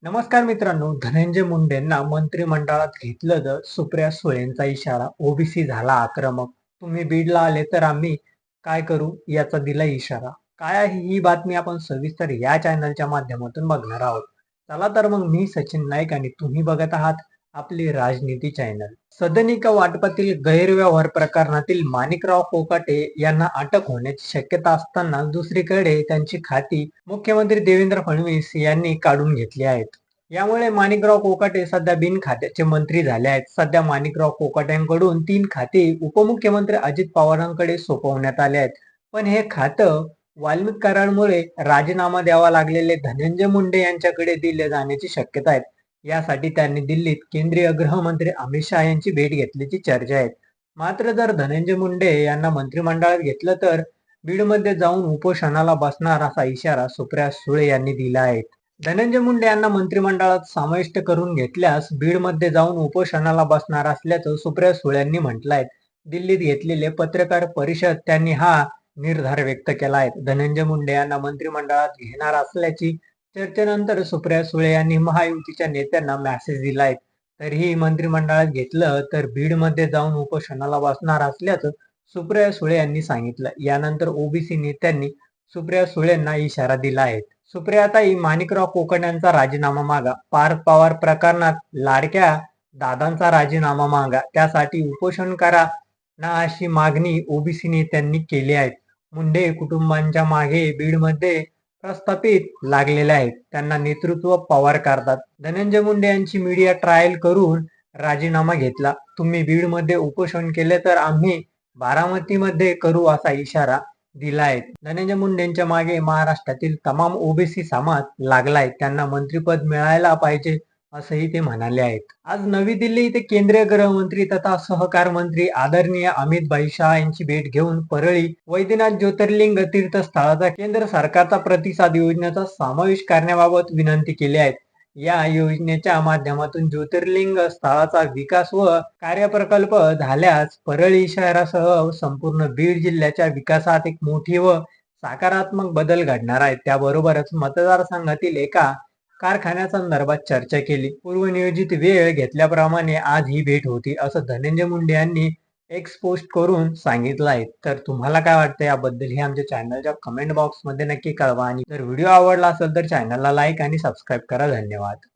नमस्कार मित्रांनो, धनंजय मुंडेंना मंत्रिमंडळात घेतलं तर सुप्रिया सुळेंचा इशारा. ओबीसी झाला आक्रमक. तुम्ही बीडला आले तर आम्ही काय करू याचा दिला इशारा. काय आहे ही बातमी आपण सविस्तर या चॅनलच्या माध्यमातून बघणार आहोत. चला तर मग मी सचिन नाईक आणि तुम्ही बघत आहात आपली राजनीती चॅनल. सदनिका वाटपातील गैरव्यवहार प्रकरणातील माणिकराव कोकाटे यांना अटक होण्याची शक्यता असताना दुसरीकडे त्यांची खाती मुख्यमंत्री देवेंद्र फडणवीस यांनी काढून घेतली आहेत. यामुळे माणिकराव कोकाटे सध्या बिनखात्याचे मंत्री झाले आहेत. सध्या माणिकराव कोकाटेंकडून 3 खाती उपमुख्यमंत्री अजित पवारांकडे सोपवण्यात आले आहेत. पण हे खातं वाल्मिक करारामुळे राजीनामा द्यावा लागलेले धनंजय मुंडे यांच्याकडे दिले जाण्याची शक्यता आहे. यासाठी त्यांनी दिल्लीत केंद्रीय गृहमंत्री अमित शहा यांची भेट घेतल्याची चर्चा आहे. मात्र जर धनंजय मुंडे यांना मंत्रिमंडळात घेतलं तर बीडमध्ये जाऊन उपोषणाला बसणार असा इशारा सुप्रिया सुळे यांनी दिला आहे. धनंजय मुंडे यांना मंत्रिमंडळात समाविष्ट करून घेतल्यास बीडमध्ये जाऊन उपोषणाला बसणार असल्याचं सुप्रिया सुळे यांनी म्हटलं आहे. दिल्लीत घेतलेले पत्रकार परिषद त्यांनी हा निर्धार व्यक्त केला आहे. धनंजय मुंडे यांना मंत्रिमंडळात घेणार असल्याची चर्चेनंतर सुप्रिया सुळे यांनी महायुतीच्या नेत्यांना मेसेज दिला आहे. तरीही मंत्रिमंडळात घेतलं तर बीडमध्ये जाऊन उपोषणाला बसणार असल्याचं सुप्रिया सुळे यांनी सांगितलं. यानंतर ओबीसी नेत्यांनी सुप्रिया सुळेंना इशारा दिला आहे. सुप्रियाताई, माणिकराव कोकाटेंचा राजीनामा मागा. पार्थ पवार प्रकरणात लाडक्या दादांचा राजीनामा मागा. त्यासाठी उपोषण करा ना अशी मागणी ओबीसी नेत्यांनी केली आहे. मुंडे कुटुंबांच्या मागे बीडमध्ये प्रस्थापित लागलेले आहेत. त्यांना नेतृत्व पवार करतात. धनंजय मुंडे यांची मीडिया ट्रायल करून राजीनामा घेतला. तुम्ही बीडमध्ये उपोषण केले तर आम्ही बारामतीमध्ये करू असा इशारा दिलाय. धनंजय मुंडेंच्या मागे महाराष्ट्रातील तमाम ओबीसी समाज लागलाय. त्यांना मंत्रिपद मिळायला पाहिजे असंही ते म्हणाले आहेत. आज नवी दिल्ली इथे केंद्रीय गृहमंत्री तथा सहकार मंत्री आदरणीय अमित भाई शाह यांची भेट घेऊन परळी वैद्यनाथ ज्योतिर्लिंग तीर्थस्थळाचा केंद्र सरकारचा प्रतिसाद योजनेचा समावेश करण्याबाबत विनंती केली आहे. या योजनेच्या माध्यमातून ज्योतिर्लिंग स्थळाचा विकास व कार्यप्रकल्प झाल्यास परळी शहरासह संपूर्ण बीड जिल्ह्याच्या विकासात एक मोठी व सकारात्मक बदल घडणार आहे. त्याबरोबरच मतदारसंघातील एका कारखान्यासंदर्भात चर्चा केली. पूर्वनियोजित वेळ घेतल्याप्रमाणे आज ही भेट होती असं धनंजय मुंडे यांनी एक्स पोस्ट करून सांगितलं आहे. तर तुम्हाला काय वाटतं याबद्दल हे आमच्या चॅनलच्या कमेंट बॉक्स मध्ये नक्की कळवा आणि जर व्हिडिओ आवडला असेल तर चॅनलला लाईक आणि सबस्क्राईब करा. धन्यवाद.